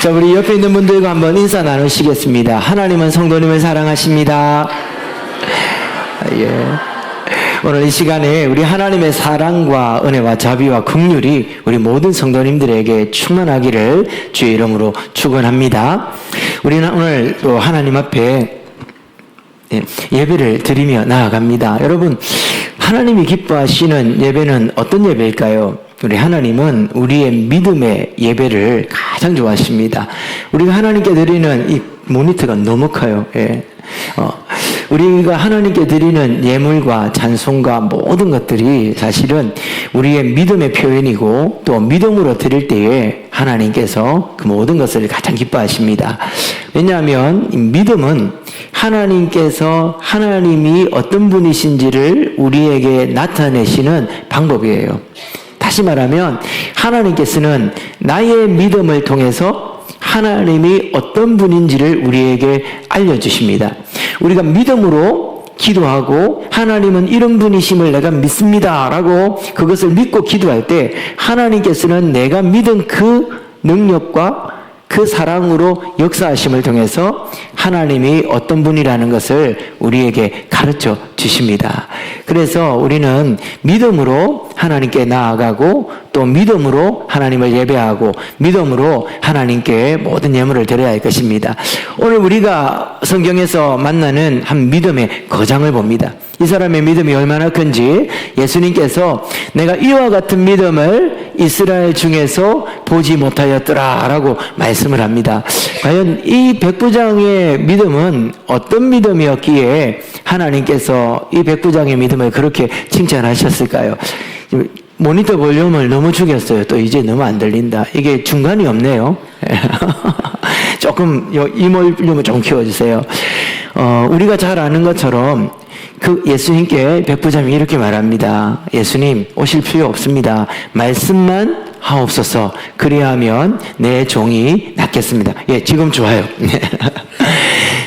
자, 우리 옆에 있는 분들과 한번 인사 나누시겠습니다. 하나님은 성도님을 사랑하십니다. 예. 오늘 이 시간에 우리 하나님의 사랑과 은혜와 자비와 긍휼이 우리 모든 성도님들에게 충만하기를 주의 이름으로 축원합니다. 우리는 오늘 또 하나님 앞에 예배를 드리며 나아갑니다. 여러분, 하나님이 기뻐하시는 예배는 어떤 예배일까요? 우리 하나님은 우리의 믿음의 예배를 가장 좋아하십니다. 우리가 하나님께 드리는 이 모니터가 너무 커요. 예. 우리가 하나님께 드리는 예물과 찬송과 모든 것들이 사실은 우리의 믿음의 표현이고 또 믿음으로 드릴 때에 하나님께서 그 모든 것을 가장 기뻐하십니다. 왜냐하면 믿음은 하나님께서 하나님이 어떤 분이신지를 우리에게 나타내시는 방법이에요. 다시 말하면 하나님께서는 나의 믿음을 통해서 하나님이 어떤 분인지를 우리에게 알려주십니다. 우리가 믿음으로 기도하고 하나님은 이런 분이심을 내가 믿습니다 라고 그것을 믿고 기도할 때 하나님께서는 내가 믿은 그 능력과 그 사랑으로 역사하심을 통해서 하나님이 어떤 분이라는 것을 우리에게 가르쳐 주십니다. 그래서 우리는 믿음으로 하나님께 나아가고 또 믿음으로 하나님을 예배하고 믿음으로 하나님께 모든 예물을 드려야 할 것입니다. 오늘 우리가 성경에서 만나는 한 믿음의 거장을 봅니다. 이 사람의 믿음이 얼마나 큰지 예수님께서 내가 이와 같은 믿음을 이스라엘 중에서 보지 못하였더라 라고 말씀을 합니다. 과연 이 백부장의 믿음은 어떤 믿음이었기에 하나님께서 이 백부장의 믿음을 그렇게 칭찬하셨을까요? 모니터 볼륨을 너무 죽였어요. 또 이제 너무 안 들린다. 이게 중간이 없네요. 조금 이 볼륨을 좀 키워주세요. 우리가 잘 아는 것처럼 그 예수님께 백부장이 이렇게 말합니다. 예수님 오실 필요 없습니다. 말씀만 하옵소서. 그리하면 내 종이 낫겠습니다. 예, 지금 좋아요.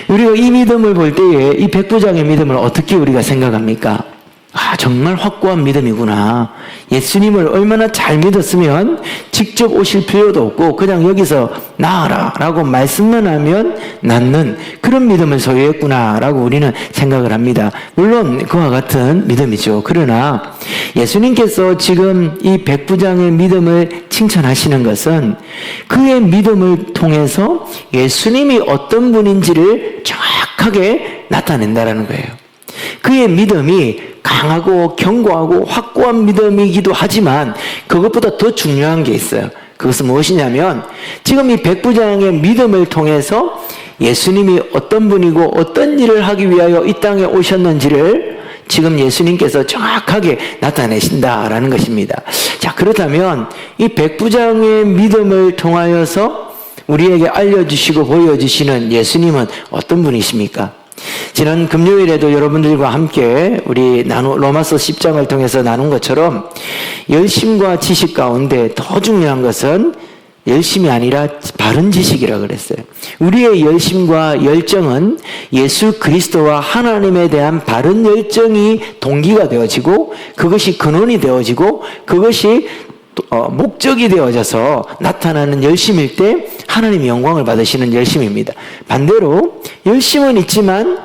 우리가 이 믿음을 볼 때에 이 백부장의 믿음을 어떻게 우리가 생각합니까? 아, 정말 확고한 믿음이구나. 예수님을 얼마나 잘 믿었으면 직접 오실 필요도 없고 그냥 여기서 나아라 라고 말씀만 하면 낫는 그런 믿음을 소유했구나 라고 우리는 생각을 합니다. 물론 그와 같은 믿음이죠. 그러나 예수님께서 지금 이 백부장의 믿음을 칭찬하시는 것은 그의 믿음을 통해서 예수님이 어떤 분인지를 정확하게 나타낸다라는 거예요. 그의 믿음이 강하고 견고하고 확고한 믿음이기도 하지만 그것보다 더 중요한 게 있어요. 그것은 무엇이냐면 지금 이 백부장의 믿음을 통해서 예수님이 어떤 분이고 어떤 일을 하기 위하여 이 땅에 오셨는지를 지금 예수님께서 정확하게 나타내신다라는 것입니다. 자, 그렇다면 이 백부장의 믿음을 통하여서 우리에게 알려주시고 보여주시는 예수님은 어떤 분이십니까? 지난 금요일에도 여러분들과 함께 우리 로마서 10장을 통해서 나눈 것처럼 열심과 지식 가운데 더 중요한 것은 열심이 아니라 바른 지식이라고 그랬어요. 우리의 열심과 열정은 예수 그리스도와 하나님에 대한 바른 열정이 동기가 되어지고 그것이 근원이 되어지고 그것이 목적이 되어져서 나타나는 열심일 때 하나님이 영광을 받으시는 열심입니다. 반대로 열심은 있지만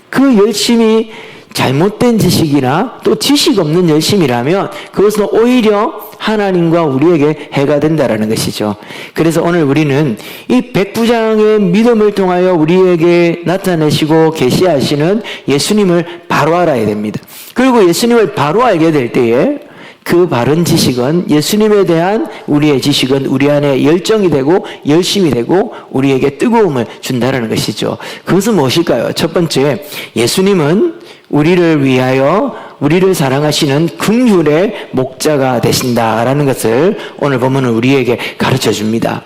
그 열심이 잘못된 지식이나 또 지식 없는 열심이라면 그것은 오히려 하나님과 우리에게 해가 된다라는 것이죠. 그래서 오늘 우리는 이 백부장의 믿음을 통하여 우리에게 나타내시고 계시하시는 예수님을 바로 알아야 됩니다. 그리고 예수님을 바로 알게 될 때에 그 바른 지식은 예수님에 대한 우리의 지식은 우리 안에 열정이 되고 열심이 되고 우리에게 뜨거움을 준다는 것이죠. 그것은 무엇일까요? 첫 번째, 예수님은 우리를 위하여 우리를 사랑하시는 긍휼의 목자가 되신다라는 것을 오늘 본문은 우리에게 가르쳐 줍니다.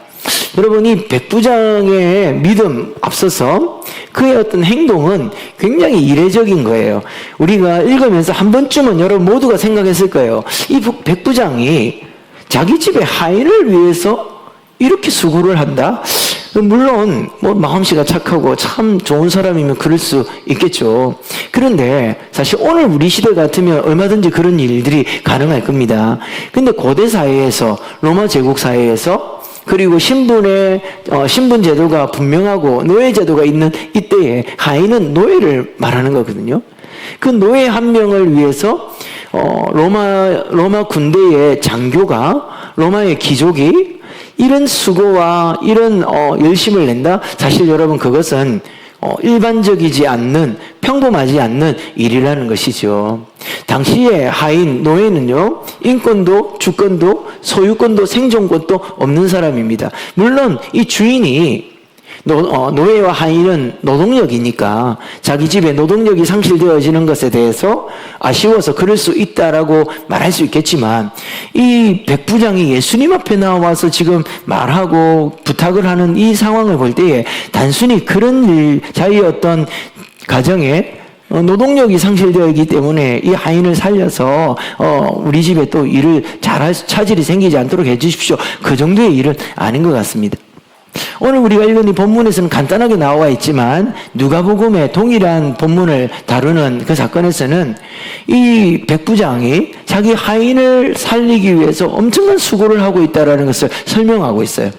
여러분, 이 백부장의 믿음 앞서서 그의 어떤 행동은 굉장히 이례적인 거예요. 우리가 읽으면서 한 번쯤은 여러분 모두가 생각했을 거예요. 이 백부장이 자기 집의 하인을 위해서 이렇게 수고를 한다? 물론 마음씨가 착하고 참 좋은 사람이면 그럴 수 있겠죠. 그런데 사실 오늘 우리 시대 같으면 얼마든지 그런 일들이 가능할 겁니다. 근데 고대 사회에서, 로마 제국 사회에서 그리고 신분 제도가 분명하고 노예 제도가 있는 이때에 하인은 노예를 말하는 거거든요. 그 노예 한 명을 위해서 로마 군대의 장교가, 로마의 귀족이 이런 수고와 이런 열심을 낸다? 사실 여러분, 그것은 일반적이지 않는, 평범하지 않는 일이라는 것이죠. 당시에 하인, 노예는요, 인권도, 주권도, 소유권도, 생존권도 없는 사람입니다. 물론 이 주인이, 노예와 하인은 노동력이니까 자기 집에 노동력이 상실되어지는 것에 대해서 아쉬워서 그럴 수 있다라고 말할 수 있겠지만, 이 백부장이 예수님 앞에 나와서 지금 말하고 부탁을 하는 이 상황을 볼 때에 단순히 그런 일, 자기의 어떤 가정에 노동력이 상실되어 있기 때문에 이 하인을 살려서 우리 집에 또 일을 잘할 차질이 생기지 않도록 해주십시오, 그 정도의 일은 아닌 것 같습니다. 오늘 우리가 읽은 이 본문에서는 간단하게 나와 있지만 누가복음의 동일한 본문을 다루는 그 사건에서는 이 백부장이 자기 하인을 살리기 위해서 엄청난 수고를 하고 있다는 것을 설명하고 있어요.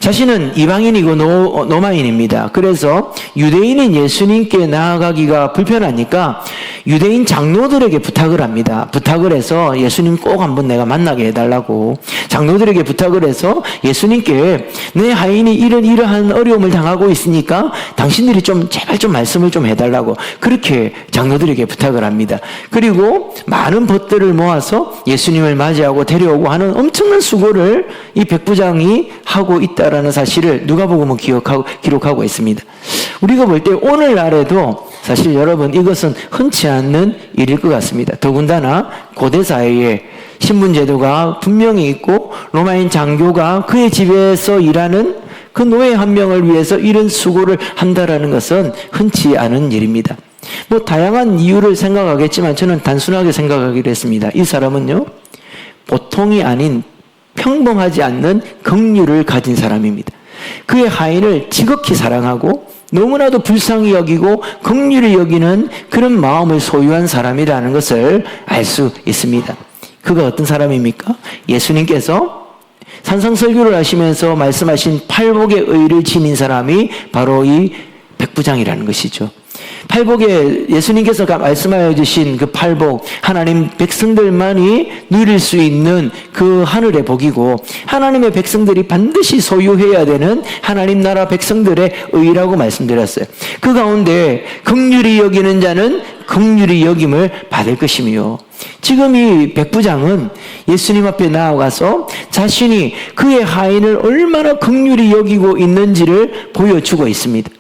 자신은 이방인이고 노마인입니다. 그래서 유대인인 예수님께 나아가기가 불편하니까 유대인 장로들에게 부탁을 합니다. 부탁을 해서 예수님 꼭 한번 내가 만나게 해달라고 장로들에게 부탁을 해서 예수님께 내 하인이 이러한 어려움을 당하고 있으니까 당신들이 제발 말씀을 좀 해달라고 그렇게 장로들에게 부탁을 합니다. 그리고 많은 벗들을 모아서 예수님을 맞이하고 데려오고 하는 엄청난 수고를 이 백부장이 하고 있다라는 사실을 누가복음은 기록하고 있습니다. 우리가 볼 때 오늘날에도 사실 여러분, 이것은 흔치 않는 일일 것 같습니다. 더군다나 고대 사회에 신분제도가 분명히 있고 로마인 장교가 그의 집에서 일하는 그 노예 한 명을 위해서 이런 수고를 한다라는 것은 흔치 않은 일입니다. 다양한 이유를 생각하겠지만 저는 단순하게 생각하기로 했습니다. 이 사람은요, 보통이 아닌 평범하지 않는 긍휼을 가진 사람입니다. 그의 하인을 지극히 사랑하고 너무나도 불쌍히 여기고 긍휼히 여기는 그런 마음을 소유한 사람이라는 것을 알 수 있습니다. 그가 어떤 사람입니까? 예수님께서 산상설교를 하시면서 말씀하신 팔복의 의를 지닌 사람이 바로 이 백부장이라는 것이죠. 팔복에 예수님께서 말씀하여 주신 그 팔복, 하나님 백성들만이 누릴 수 있는 그 하늘의 복이고 하나님의 백성들이 반드시 소유해야 되는 하나님 나라 백성들의 의라고 말씀드렸어요. 그 가운데 긍휼히 여기는 자는 긍휼히 여김을 받을 것이며, 지금 이 백부장은 예수님 앞에 나아가서 자신이 그의 하인을 얼마나 긍휼히 여기고 있는지를 보여주고 있습니다.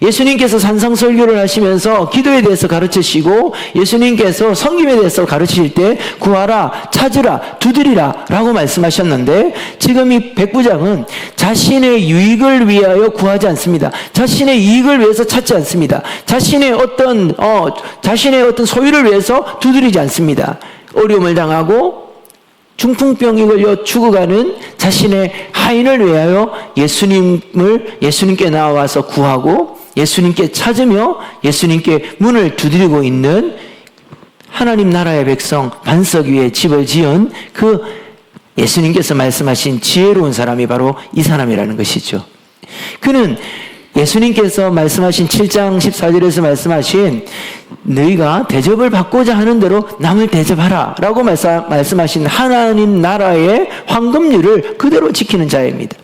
예수님께서 산상설교를 하시면서 기도에 대해서 가르치시고 예수님께서 섬김에 대해서 가르치실 때 구하라, 찾으라, 두드리라 라고 말씀하셨는데, 지금 이 백부장은 자신의 유익을 위하여 구하지 않습니다. 자신의 이익을 위해서 찾지 않습니다. 자신의 어떤 소유를 위해서 두드리지 않습니다. 어려움을 당하고 중풍병이 걸려 죽어가는 자신의 하인을 위하여 예수님께 나와서 구하고 예수님께 찾으며 예수님께 문을 두드리고 있는 하나님 나라의 백성, 반석 위에 집을 지은 그 예수님께서 말씀하신 지혜로운 사람이 바로 이 사람이라는 것이죠. 그는 예수님께서 말씀하신 7장 14절에서 말씀하신 너희가 대접을 받고자 하는 대로 남을 대접하라 라고 말씀하신 하나님 나라의 황금률을 그대로 지키는 자입니다.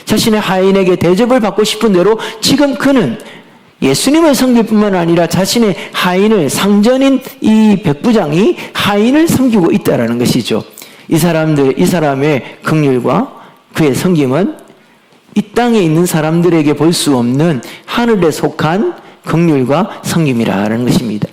자신의 하인에게 대접을 받고 싶은 대로 지금 그는 예수님을 섬길 뿐만 아니라 자신의 하인을, 상전인 이 백부장이 하인을 섬기고 있다는 것이죠. 이 사람의 긍휼과 그의 섬김은 이 땅에 있는 사람들에게 볼 수 없는 하늘에 속한 긍휼과 섬김이라는 것입니다.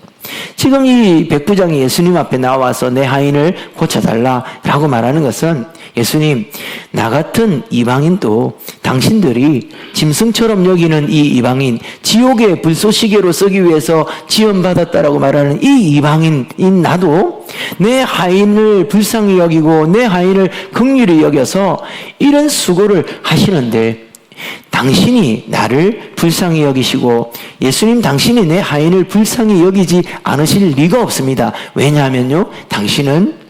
지금 이 백부장이 예수님 앞에 나와서 내 하인을 고쳐달라라고 말하는 것은, 예수님, 나 같은 이방인도 당신들이 짐승처럼 여기는 이 이방인, 지옥의 불쏘시개로 쓰기 위해서 지원받았다라고 말하는 이 이방인인 나도 내 하인을 불쌍히 여기고 내 하인을 긍휼히 여겨서 이런 수고를 하시는데, 당신이 나를 불쌍히 여기시고 예수님, 당신이 내 하인을 불쌍히 여기지 않으실 리가 없습니다. 왜냐하면요, 당신은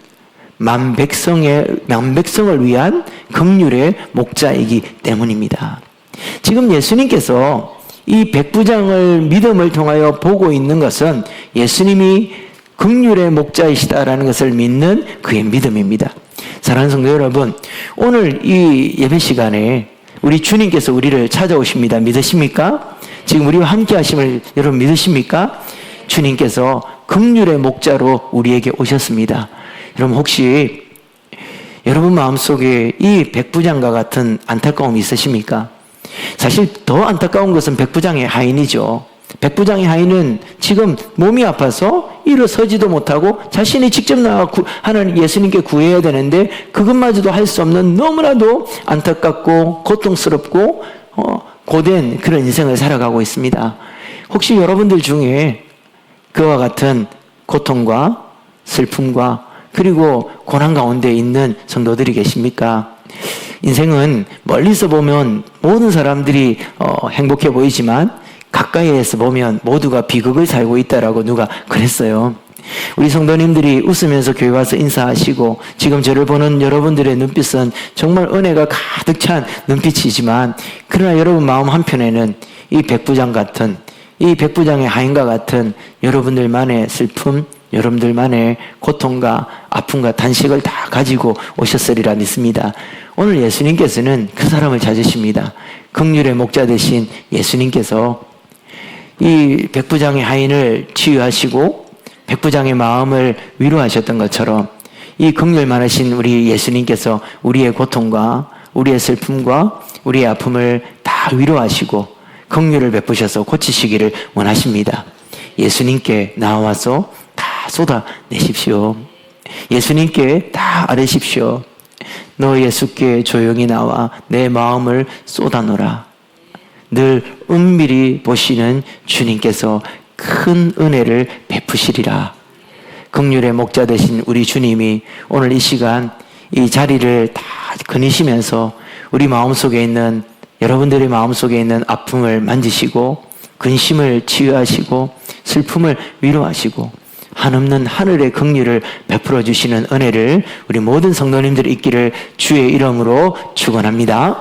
만백성을 위한 긍휼의 목자이기 때문입니다. 지금 예수님께서 이 백부장을 믿음을 통하여 보고 있는 것은 예수님이 긍휼의 목자이시다라는 것을 믿는 그의 믿음입니다. 사랑하는 성도 여러분, 오늘 이 예배 시간에 우리 주님께서 우리를 찾아오십니다. 믿으십니까? 지금 우리와 함께 하심을 여러분 믿으십니까? 주님께서 긍휼의 목자로 우리에게 오셨습니다. 여러분 혹시 여러분 마음속에 이 백부장과 같은 안타까움이 있으십니까? 사실 더 안타까운 것은 백부장의 하인이죠. 백부장의 하인은 지금 몸이 아파서 일어서지도 못하고 자신이 직접 나와 하나님 예수님께 구해야 되는데 그것마저도 할 수 없는 너무나도 안타깝고 고통스럽고 고된 그런 인생을 살아가고 있습니다. 혹시 여러분들 중에 그와 같은 고통과 슬픔과 그리고 고난 가운데 있는 성도들이 계십니까? 인생은 멀리서 보면 모든 사람들이 행복해 보이지만 가까이에서 보면 모두가 비극을 살고 있다라고 누가 그랬어요. 우리 성도님들이 웃으면서 교회 와서 인사하시고 지금 저를 보는 여러분들의 눈빛은 정말 은혜가 가득 찬 눈빛이지만 그러나 여러분 마음 한편에는 이 백부장 같은 이 백부장의 하인과 같은 여러분들만의 슬픔, 여러분들만의 고통과 아픔과 단식을 다 가지고 오셨으리라 믿습니다. 오늘 예수님께서는 그 사람을 찾으십니다. 긍휼의 목자 되신 예수님께서 이 백부장의 하인을 치유하시고 백부장의 마음을 위로하셨던 것처럼 이 긍휼 많으신 우리 예수님께서 우리의 고통과 우리의 슬픔과 우리의 아픔을 다 위로하시고 긍휼을 베푸셔서 고치시기를 원하십니다. 예수님께 나와서 다 쏟아내십시오. 예수님께 다 아뢰십시오. 너 예수께 조용히 나와 내 마음을 쏟아놓으라. 늘 은밀히 보시는 주님께서 큰 은혜를 베푸시리라. 긍휼의 목자 되신 우리 주님이 오늘 이 시간 이 자리를 다 거니시면서 우리 마음속에 있는 여러분들의 마음속에 있는 아픔을 만지시고 근심을 치유하시고 슬픔을 위로하시고 한없는 하늘의 긍휼을 베풀어 주시는 은혜를 우리 모든 성도님들이 있기를 주의 이름으로 축원합니다.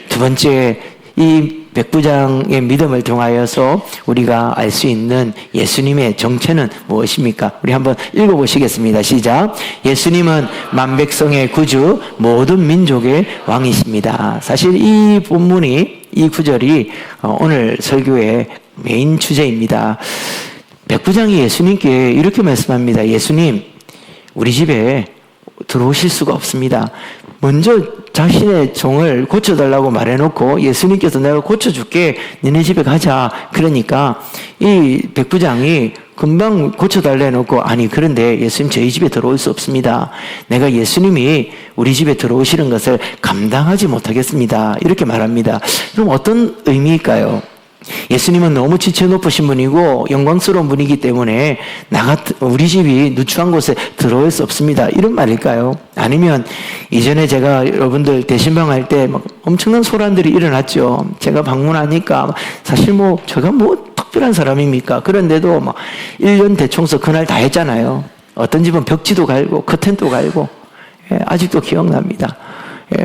두 번째, 이 백부장의 믿음을 통하여서 우리가 알 수 있는 예수님의 정체는 무엇입니까? 우리 한번 읽어보시겠습니다. 시작. 예수님은 만백성의 구주, 모든 민족의 왕이십니다. 사실 이 본문이, 이 구절이 오늘 설교의 메인 주제입니다. 백부장이 예수님께 이렇게 말씀합니다. 예수님, 우리 집에 들어오실 수가 없습니다. 먼저 자신의 종을 고쳐달라고 말해놓고 예수님께서 내가 고쳐줄게, 너네 집에 가자. 그러니까 이 백부장이 금방 고쳐달라 해놓고 아니 그런데 예수님 저희 집에 들어올 수 없습니다. 내가 예수님이 우리 집에 들어오시는 것을 감당하지 못하겠습니다. 이렇게 말합니다. 그럼 어떤 의미일까요? 예수님은 너무 지체 높으신 분이고 영광스러운 분이기 때문에 우리 집이 누추한 곳에 들어올 수 없습니다. 이런 말일까요? 아니면 이전에 제가 여러분들 대신방할 때 막 엄청난 소란들이 일어났죠. 제가 방문하니까 사실 제가 특별한 사람입니까? 그런데도 1년 대청소 그날 다 했잖아요. 어떤 집은 벽지도 갈고 커튼도 갈고 아직도 기억납니다.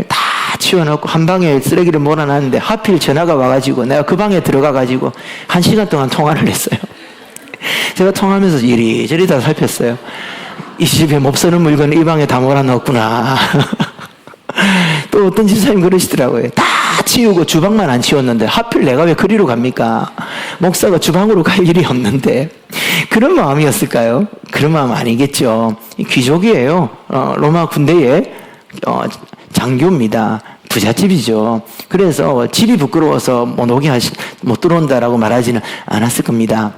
다 치워놓고 한 방에 쓰레기를 몰아놨는데 하필 전화가 와가지고 내가 그 방에 들어가가지고 1시간 동안 통화를 했어요. 제가 통화하면서 이리저리 다 살폈어요. 이 집에 몹쓰는 물건을 이 방에 다 몰아넣었구나. 또 어떤 집사님 그러시더라고요. 다 치우고 주방만 안 치웠는데 하필 내가 왜 그리로 갑니까? 목사가 주방으로 갈 일이 없는데. 그런 마음이었을까요? 그런 마음 아니겠죠. 귀족이에요. 로마 군대에 장교입니다. 부잣집이죠. 그래서 집이 부끄러워서 못 들어온다라고 말하지는 않았을 겁니다.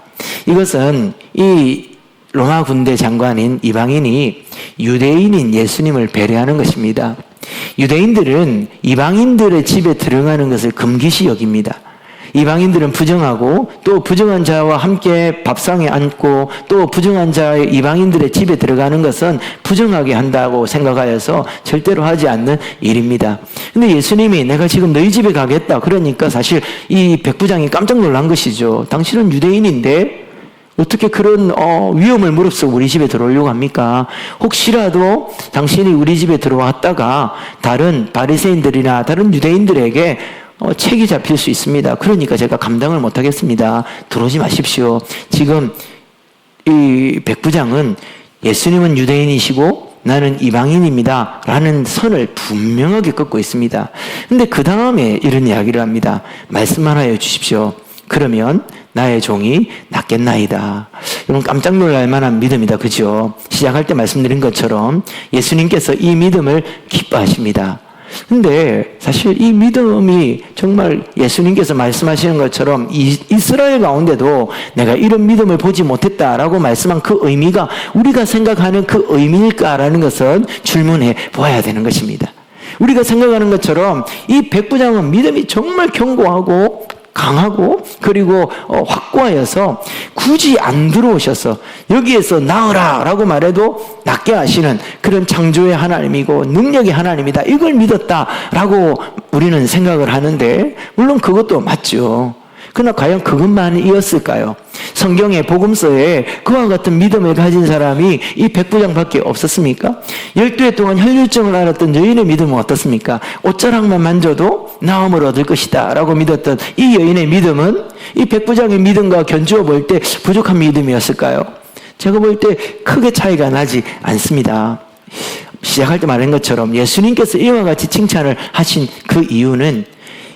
이것은 이 로마 군대 장관인 이방인이 유대인인 예수님을 배려하는 것입니다. 유대인들은 이방인들의 집에 들어가는 것을 금기시 여깁니다. 이방인들은 부정하고 또 부정한 자와 함께 밥상에 앉고 또 부정한 자의 이방인들의 집에 들어가는 것은 부정하게 한다고 생각하여서 절대로 하지 않는 일입니다. 근데 예수님이 내가 지금 너희 집에 가겠다 그러니까 사실 이 백부장이 깜짝 놀란 것이죠. 당신은 유대인인데 어떻게 그런 위험을 무릅쓰고 우리 집에 들어오려고 합니까? 혹시라도 당신이 우리 집에 들어왔다가 다른 바리새인들이나 다른 유대인들에게 책이 잡힐 수 있습니다. 그러니까 제가 감당을 못하겠습니다. 들어오지 마십시오. 지금 이 백부장은 예수님은 유대인이시고 나는 이방인입니다 라는 선을 분명하게 긋고 있습니다. 근데 그 다음에 이런 이야기를 합니다. 말씀만 하여 주십시오. 그러면 나의 종이 낫겠나이다. 여러분 깜짝 놀랄 만한 믿음이다. 그죠? 시작할 때 말씀드린 것처럼 예수님께서 이 믿음을 기뻐하십니다. 근데 사실 이 믿음이 정말 예수님께서 말씀하시는 것처럼 이스라엘 가운데도 내가 이런 믿음을 보지 못했다라고 말씀한 그 의미가 우리가 생각하는 그 의미일까라는 것은 질문해 보아야 되는 것입니다. 우리가 생각하는 것처럼 이 백부장은 믿음이 정말 견고하고 강하고 그리고 확고하여서 굳이 안 들어오셔서 여기에서 나으라 라고 말해도 낫게 하시는 그런 창조의 하나님이고 능력의 하나님이다, 이걸 믿었다라고 우리는 생각을 하는데, 물론 그것도 맞죠. 그러나 과연 그것만이었을까요? 성경의 복음서에 그와 같은 믿음을 가진 사람이 이 백부장밖에 없었습니까? 12해 동안 혈류증을 앓았던 여인의 믿음은 어떻습니까? 옷자락만 만져도 나음을 얻을 것이다 라고 믿었던 이 여인의 믿음은 이 백부장의 믿음과 견주어 볼 때 부족한 믿음이었을까요? 제가 볼 때 크게 차이가 나지 않습니다. 시작할 때 말한 것처럼 예수님께서 이와 같이 칭찬을 하신 그 이유는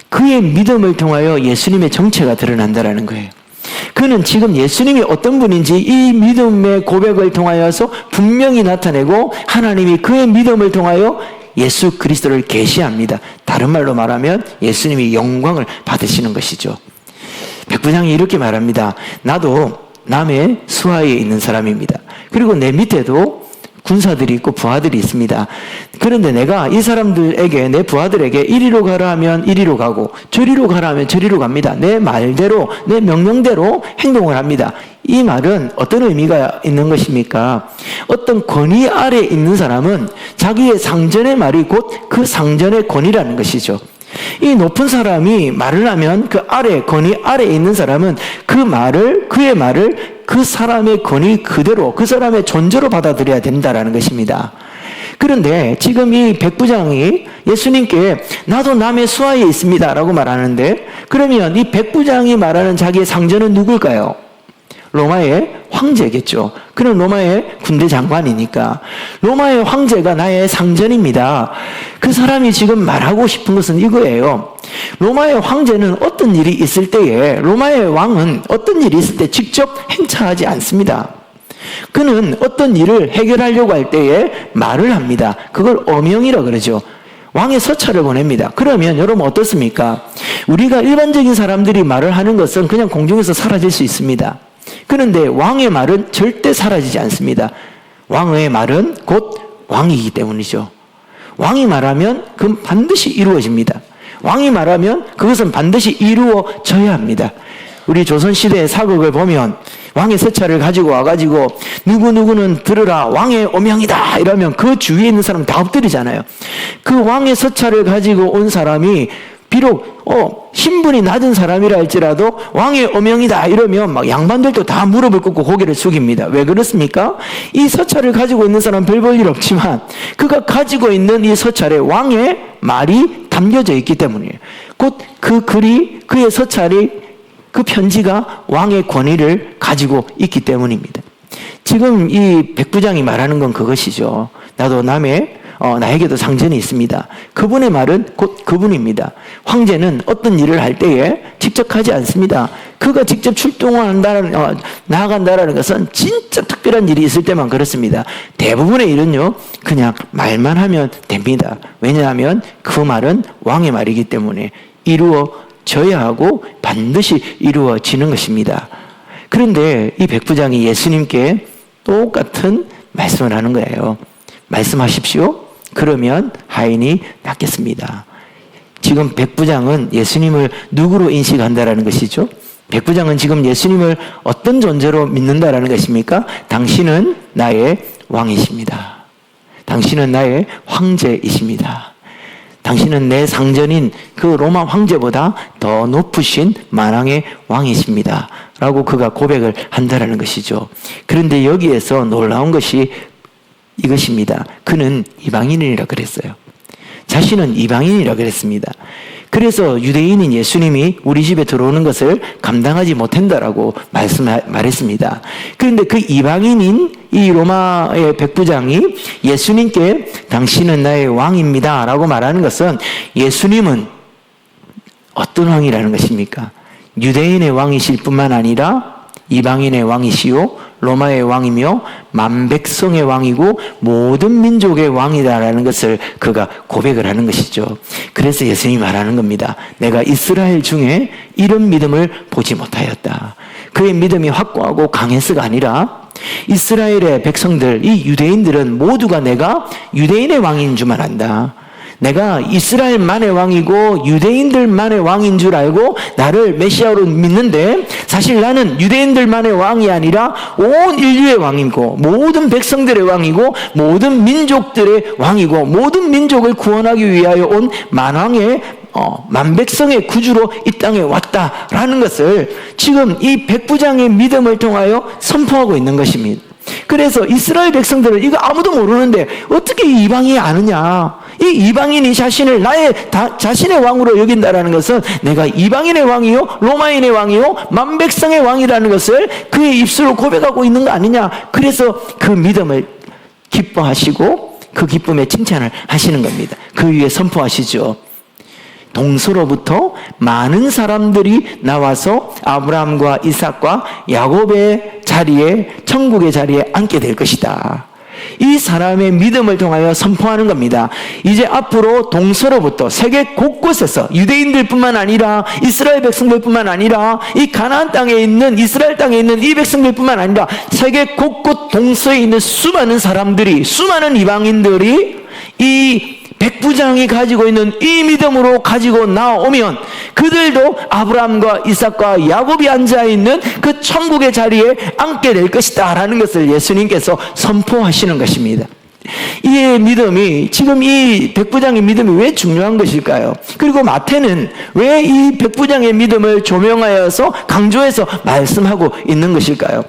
그의 믿음을 통하여 예수님의 정체가 드러난다라는 거예요. 그는 지금 예수님이 어떤 분인지 이 믿음의 고백을 통하여서 분명히 나타내고 하나님이 그의 믿음을 통하여 예수 그리스도를 계시합니다. 다른 말로 말하면 예수님이 영광을 받으시는 것이죠. 백부장이 이렇게 말합니다. 나도 남의 수하에 있는 사람입니다. 그리고 내 밑에도 군사들이 있고 부하들이 있습니다. 그런데 내가 이 사람들에게, 내 부하들에게 이리로 가라 하면 이리로 가고 저리로 가라 하면 저리로 갑니다. 내 말대로, 내 명령대로 행동을 합니다. 이 말은 어떤 의미가 있는 것입니까? 어떤 권위 아래에 있는 사람은 자기의 상전의 말이 곧 그 상전의 권위라는 것이죠. 이 높은 사람이 말을 하면 그 아래, 권위 아래에 있는 사람은 그 말을, 그의 말을 그 사람의 권위 그대로, 그 사람의 존재로 받아들여야 된다라는 것입니다. 그런데 지금 이 백부장이 예수님께 나도 남의 수하에 있습니다 라고 말하는데, 그러면 이 백부장이 말하는 자기의 상전은 누굴까요? 로마의 황제겠죠. 그는 로마의 군대 장관이니까 로마의 황제가 나의 상전입니다. 그 사람이 지금 말하고 싶은 것은 이거예요. 로마의 황제는 어떤 일이 있을 때에, 로마의 왕은 어떤 일이 있을 때 직접 행차하지 않습니다. 그는 어떤 일을 해결하려고 할 때에 말을 합니다. 그걸 어명이라 그러죠. 왕의 서찰을 보냅니다. 그러면 여러분 어떻습니까? 우리가 일반적인 사람들이 말을 하는 것은 그냥 공중에서 사라질 수 있습니다. 그런데 왕의 말은 절대 사라지지 않습니다. 왕의 말은 곧 왕이기 때문이죠. 왕이 말하면 그건 반드시 이루어집니다. 왕이 말하면 그것은 반드시 이루어져야 합니다. 우리 조선시대의 사극을 보면 왕의 서찰을 가지고 와가지고 누구누구는 들으라 왕의 오명이다 이러면 그 주위에 있는 사람 다 엎드리잖아요. 그 왕의 서찰을 가지고 온 사람이 비록 신분이 낮은 사람이라 할지라도 왕의 오명이다 이러면 막 양반들도 다 무릎을 꿇고 고개를 숙입니다. 왜 그렇습니까? 이 서찰을 가지고 있는 사람은 별 볼 일 없지만 그가 가지고 있는 이 서찰에 왕의 말이 담겨져 있기 때문이에요. 곧 그 글이, 그의 서찰이, 그 편지가 왕의 권위를 가지고 있기 때문입니다. 지금 이 백부장이 말하는 건 그것이죠. 나도 나에게도 상전이 있습니다. 그분의 말은 곧 그분입니다. 황제는 어떤 일을 할 때에 직접 하지 않습니다. 그가 직접 나아간다라는 것은 진짜 특별한 일이 있을 때만 그렇습니다. 대부분의 일은요, 그냥 말만 하면 됩니다. 왜냐하면 그 말은 왕의 말이기 때문에 이루어져야 하고 반드시 이루어지는 것입니다. 그런데 이 백부장이 예수님께 똑같은 말씀을 하는 거예요. 말씀하십시오. 그러면 하인이 낫겠습니다. 지금 백부장은 예수님을 누구로 인식한다라는 것이죠? 백부장은 지금 예수님을 어떤 존재로 믿는다라는 것입니까? 당신은 나의 왕이십니다. 당신은 나의 황제이십니다. 당신은 내 상전인 그 로마 황제보다 더 높으신 만왕의 왕이십니다. 라고 그가 고백을 한다라는 것이죠. 그런데 여기에서 놀라운 것이 이것입니다. 그는 이방인이라 그랬어요. 자신은 이방인이라 그랬습니다. 그래서 유대인인 예수님이 우리 집에 들어오는 것을 감당하지 못한다라고 말했습니다. 그런데 그 이방인인 이 로마의 백부장이 예수님께 당신은 나의 왕입니다 라고 말하는 것은 예수님은 어떤 왕이라는 것입니까? 유대인의 왕이실 뿐만 아니라 이방인의 왕이시요 로마의 왕이며 만백성의 왕이고 모든 민족의 왕이다라는 것을 그가 고백을 하는 것이죠. 그래서 예수님이 말하는 겁니다. 내가 이스라엘 중에 이런 믿음을 보지 못하였다. 그의 믿음이 확고하고 강해서가 아니라 이스라엘의 백성들, 이 유대인들은 모두가 내가 유대인의 왕인 줄만 안다. 내가 이스라엘만의 왕이고 유대인들만의 왕인 줄 알고 나를 메시아로 믿는데 사실 나는 유대인들만의 왕이 아니라 온 인류의 왕이고 모든 백성들의 왕이고 모든 민족들의 왕이고 모든 민족을 구원하기 위하여 온 만왕의 만백성의 구주로 이 땅에 왔다라는 것을 지금 이 백부장의 믿음을 통하여 선포하고 있는 것입니다. 그래서 이스라엘 백성들은 이거 아무도 모르는데 어떻게 이 이방인이 아느냐? 이 이방인이 자신을 자신의 왕으로 여긴다라는 것은 내가 이방인의 왕이요, 로마인의 왕이요, 만백성의 왕이라는 것을 그의 입술로 고백하고 있는 거 아니냐? 그래서 그 믿음을 기뻐하시고 그 기쁨에 칭찬을 하시는 겁니다. 그 위에 선포하시죠. 동서로부터 많은 사람들이 나와서 아브라함과 이삭과 야곱의 자리에, 천국의 자리에 앉게 될 것이다. 이 사람의 믿음을 통하여 선포하는 겁니다. 이제 앞으로 동서로부터 세계 곳곳에서 유대인들뿐만 아니라 이스라엘 백성들뿐만 아니라 이 가나안 땅에 있는 이스라엘 땅에 있는 이 백성들뿐만 아니라 세계 곳곳 동서에 있는 수많은 사람들이, 수많은 이방인들이 이 백부장이 가지고 있는 이 믿음으로 가지고 나오면 그들도 아브라함과 이삭과 야곱이 앉아있는 그 천국의 자리에 앉게 될 것이다 라는 것을 예수님께서 선포하시는 것입니다. 이 믿음이, 지금 이 백부장의 믿음이 왜 중요한 것일까요? 그리고 마태는 왜 이 백부장의 믿음을 조명하여서 강조해서 말씀하고 있는 것일까요?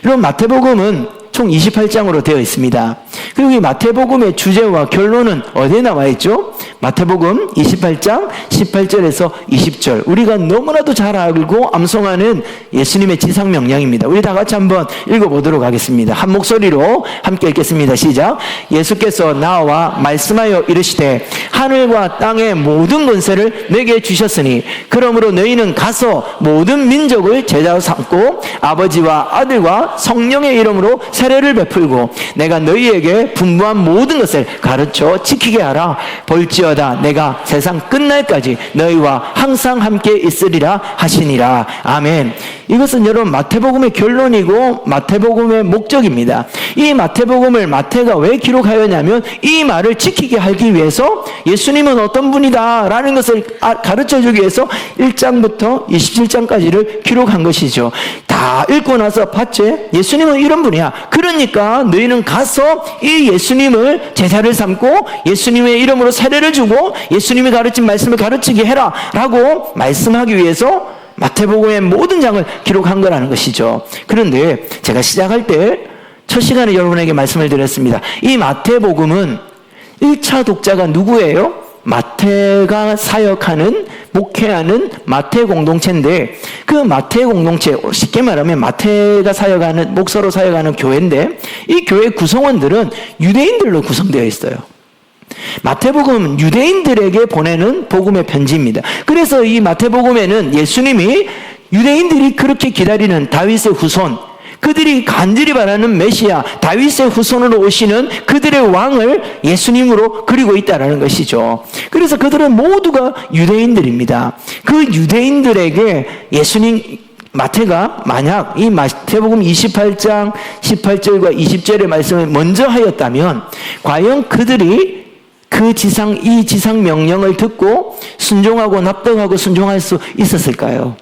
여러분, 마태복음은 총 28장으로 되어 있습니다. 그리고 이 마태복음의 주제와 결론은 어디에 나와 있죠? 마태복음 28장 18절에서 20절. 우리가 너무나도 잘 알고 암송하는 예수님의 지상명령입니다. 우리 다 같이 한번 읽어보도록 하겠습니다. 한 목소리로 함께 읽겠습니다. 시작. 예수께서 나와 말씀하여 이르시되 하늘과 땅의 모든 권세를 내게 주셨으니 그러므로 너희는 가서 모든 민족을 제자로 삼고 아버지와 아들과 성령의 이름으로 세례를 베풀고 내가 너희에게 분부한 모든 것을 가르쳐 지키게 하라. 볼지어다 내가 세상 끝날까지 너희와 항상 함께 있으리라 하시니라. 아멘. 이것은 여러분 마태복음의 결론이고 마태복음의 목적입니다. 이 마태복음을 마태가 왜 기록하였냐면 이 말을 지키게 하기 위해서 예수님은 어떤 분이다 라는 것을 가르쳐주기 위해서 1장부터 27장까지를 기록한 것이죠. 다 읽고 나서 봤지? 예수님은 이런 분이야. 그러니까 너희는 가서 이 예수님을 제자를 삼고 예수님의 이름으로 세례를 주고 예수님이 가르친 말씀을 가르치게 해라 라고 말씀하기 위해서 마태복음의 모든 장을 기록한 거라는 것이죠. 그런데 제가 시작할 때 첫 시간에 여러분에게 말씀을 드렸습니다. 이 마태복음은 1차 독자가 누구예요? 마태가 사역하는, 목회하는 마태 공동체인데 그 마태 공동체, 쉽게 말하면 마태가 사역하는, 목사로 사역하는 교회인데 이 교회 구성원들은 유대인들로 구성되어 있어요. 마태복음은 유대인들에게 보내는 복음의 편지입니다. 그래서 이 마태복음에는 예수님이 유대인들이 그렇게 기다리는 다윗의 후손, 그들이 간절히 바라는 메시아, 다윗의 후손으로 오시는 그들의 왕을 예수님으로 그리고 있다는 것이죠. 그래서 그들은 모두가 유대인들입니다. 그 유대인들에게 예수님, 마태가 만약 이 마태복음 28장 18절과 20절의 말씀을 먼저 하였다면 과연 그들이 이 지상 명령을 듣고 순종하고 납득하고 순종할 수 있었을까요?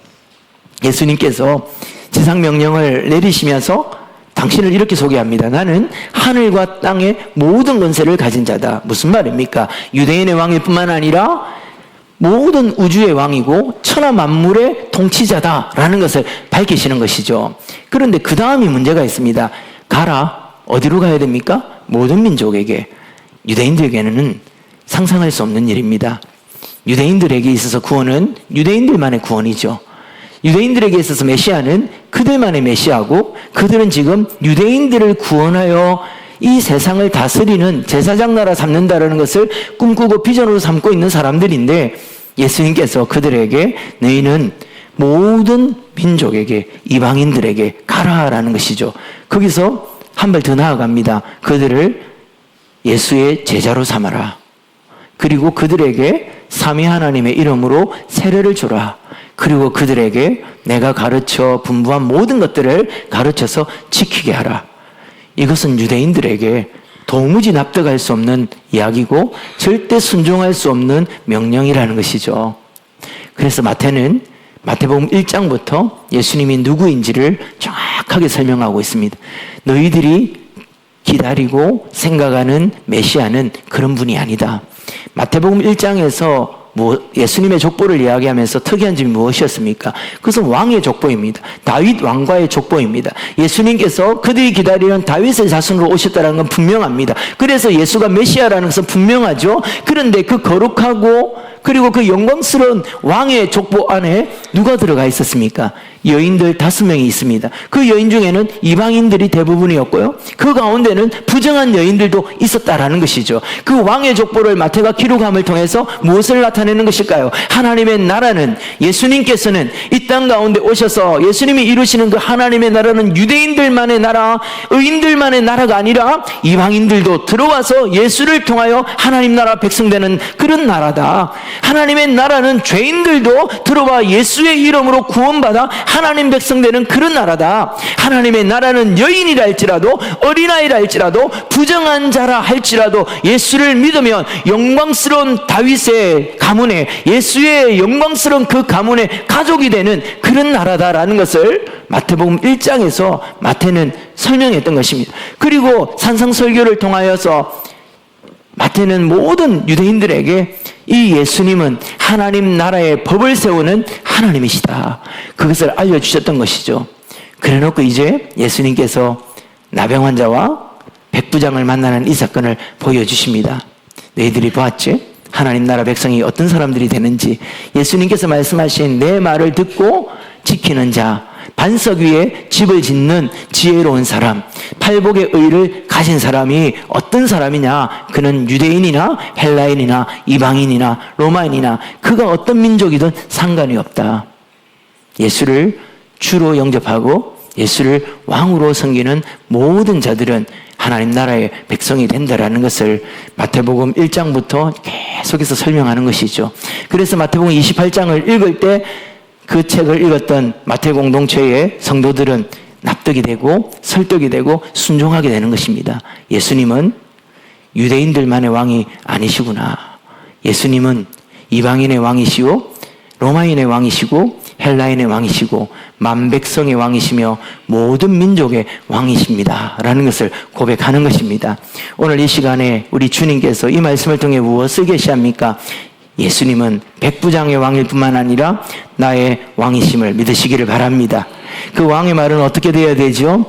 예수님께서 지상 명령을 내리시면서 당신을 이렇게 소개합니다. 나는 하늘과 땅의 모든 권세를 가진 자다. 무슨 말입니까? 유대인의 왕일 뿐만 아니라 모든 우주의 왕이고 천하 만물의 통치자다라는 것을 밝히시는 것이죠. 그런데 그 다음이 문제가 있습니다. 가라. 어디로 가야 됩니까? 모든 민족에게. 유대인들에게는 상상할 수 없는 일입니다. 유대인들에게 있어서 구원은 유대인들만의 구원이죠. 유대인들에게 있어서 메시아는 그들만의 메시아고, 그들은 지금 유대인들을 구원하여 이 세상을 다스리는 제사장 나라 삼는다라는 것을 꿈꾸고 비전으로 삼고 있는 사람들인데, 예수님께서 그들에게 너희는 모든 민족에게, 이방인들에게 가라라는 것이죠. 거기서 한 발 더 나아갑니다. 그들을 예수의 제자로 삼아라. 그리고 그들에게 삼위 하나님의 이름으로 세례를 주라. 그리고 그들에게 내가 가르쳐 분부한 모든 것들을 가르쳐서 지키게 하라. 이것은 유대인들에게 도무지 납득할 수 없는 이야기고 절대 순종할 수 없는 명령이라는 것이죠. 그래서 마태는 마태복음 1장부터 예수님이 누구인지를 정확하게 설명하고 있습니다. 너희들이 기다리고 생각하는 메시아는 그런 분이 아니다. 마태복음 1장에서 예수님의 족보를 이야기하면서 특이한 점이 무엇이었습니까? 그것은 왕의 족보입니다. 다윗 왕과의 족보입니다. 예수님께서 그들이 기다리는 다윗의 자손으로 오셨다는 건 분명합니다. 그래서 예수가 메시아라는 것은 분명하죠. 그런데 그 거룩하고 그리고 그 영광스러운 왕의 족보 안에 누가 들어가 있었습니까? 여인들 5명이 있습니다. 그 여인 중에는 이방인들이 대부분이었고요. 그 가운데는 부정한 여인들도 있었다라는 것이죠. 그 왕의 족보를 마태가 기록함을 통해서 무엇을 나타내는 것일까요? 하나님의 나라는, 예수님께서는 이 땅 가운데 오셔서 예수님이 이루시는 그 하나님의 나라는 유대인들만의 나라, 의인들만의 나라가 아니라 이방인들도 들어와서 예수를 통하여 하나님 나라 백성되는 그런 나라다. 하나님의 나라는 죄인들도 들어와 예수의 이름으로 구원받아 하나님 백성 되는 그런 나라다. 하나님의 나라는 여인이라 할지라도, 어린아이라 할지라도, 부정한 자라 할지라도 예수를 믿으면 영광스러운 다윗의 가문에, 예수의 영광스러운 그 가문의 가족이 되는 그런 나라다라는 것을 마태복음 1장에서 마태는 설명했던 것입니다. 그리고 산상설교를 통하여서 마태는 모든 유대인들에게 이 예수님은 하나님 나라의 법을 세우는 하나님이시다, 그것을 알려주셨던 것이죠. 그래놓고 이제 예수님께서 나병 환자와 백부장을 만나는 이 사건을 보여주십니다. 너희들이 보았지? 하나님 나라 백성이 어떤 사람들이 되는지. 예수님께서 말씀하신 내 말을 듣고 지키는 자, 반석 위에 집을 짓는 지혜로운 사람, 팔복의 의를 가진 사람이 어떤 사람이냐? 그는 유대인이나 헬라인이나 이방인이나 로마인이나 그가 어떤 민족이든 상관이 없다. 예수를 주로 영접하고 예수를 왕으로 섬기는 모든 자들은 하나님 나라의 백성이 된다라는 것을 마태복음 1장부터 계속해서 설명하는 것이죠. 그래서 마태복음 28장을 읽을 때 그 책을 읽었던 마태 공동체의 성도들은 납득이 되고 설득이 되고 순종하게 되는 것입니다. 예수님은 유대인들만의 왕이 아니시구나. 예수님은 이방인의 왕이시오, 로마인의 왕이시고 헬라인의 왕이시고 만백성의 왕이시며 모든 민족의 왕이십니다 라는 것을 고백하는 것입니다. 오늘 이 시간에 우리 주님께서 이 말씀을 통해 무엇을 계시합니까? 예수님은 백부장의 왕일 뿐만 아니라 나의 왕이심을 믿으시기를 바랍니다. 그 왕의 말은 어떻게 되어야 되죠?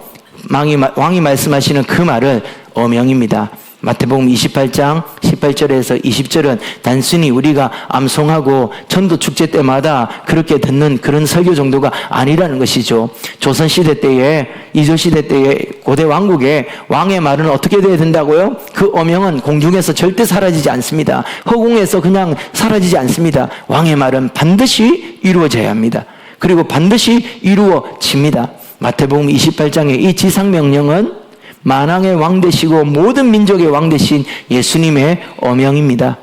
왕이 말씀하시는 그 말은 어명입니다. 마태복음 28장 18절에서 20절은 단순히 우리가 암송하고 전도 축제 때마다 그렇게 듣는 그런 설교 정도가 아니라는 것이죠. 조선시대 때에, 이조시대 때에 고대 왕국에 왕의 말은 어떻게 되어야 된다고요? 그 어명은 공중에서 절대 사라지지 않습니다. 허공에서 그냥 사라지지 않습니다. 왕의 말은 반드시 이루어져야 합니다. 그리고 반드시 이루어집니다. 마태복음 28장의 이 지상명령은 만왕의 왕 되시고 모든 민족의 왕 되신 예수님의 어명입니다.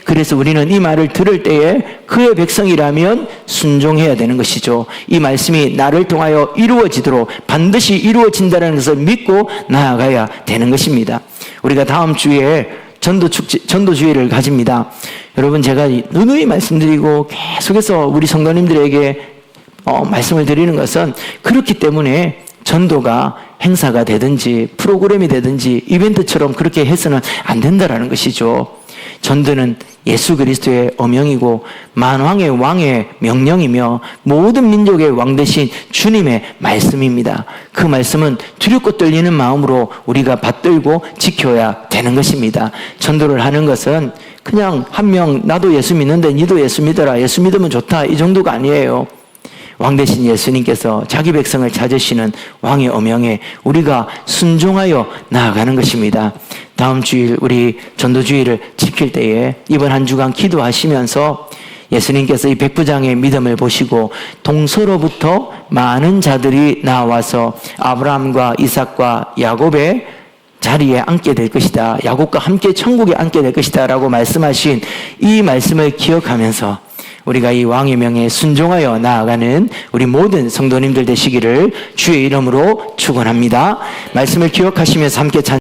그래서 우리는 이 말을 들을 때에 그의 백성이라면 순종해야 되는 것이죠. 이 말씀이 나를 통하여 이루어지도록 반드시 이루어진다는 것을 믿고 나아가야 되는 것입니다. 우리가 다음 주에 전도주의를 가집니다. 여러분, 제가 누누이 말씀드리고 계속해서 우리 성도님들에게 말씀을 드리는 것은 그렇기 때문에 전도가 행사가 되든지 프로그램이 되든지 이벤트처럼 그렇게 해서는 안 된다라는 것이죠. 전도는 예수 그리스도의 어명이고 만왕의 왕의 명령이며 모든 민족의 왕 되신 주님의 말씀입니다. 그 말씀은 두렵고 떨리는 마음으로 우리가 받들고 지켜야 되는 것입니다. 전도를 하는 것은 그냥 한 명 나도 예수 믿는데 니도 예수 믿어라, 예수 믿으면 좋다, 이 정도가 아니에요. 왕 되신 예수님께서 자기 백성을 찾으시는 왕의 어명에 우리가 순종하여 나아가는 것입니다. 다음 주일 우리 전도주의를 지킬 때에 이번 한 주간 기도하시면서 예수님께서 이 백부장의 믿음을 보시고 동서로부터 많은 자들이 나와서 아브라함과 이삭과 야곱의 자리에 앉게 될 것이다, 야곱과 함께 천국에 앉게 될 것이다 라고 말씀하신 이 말씀을 기억하면서 우리가 이 왕의 명에 순종하여 나아가는 우리 모든 성도님들 되시기를 주의 이름으로 축원합니다. 말씀을 기억하시면서 함께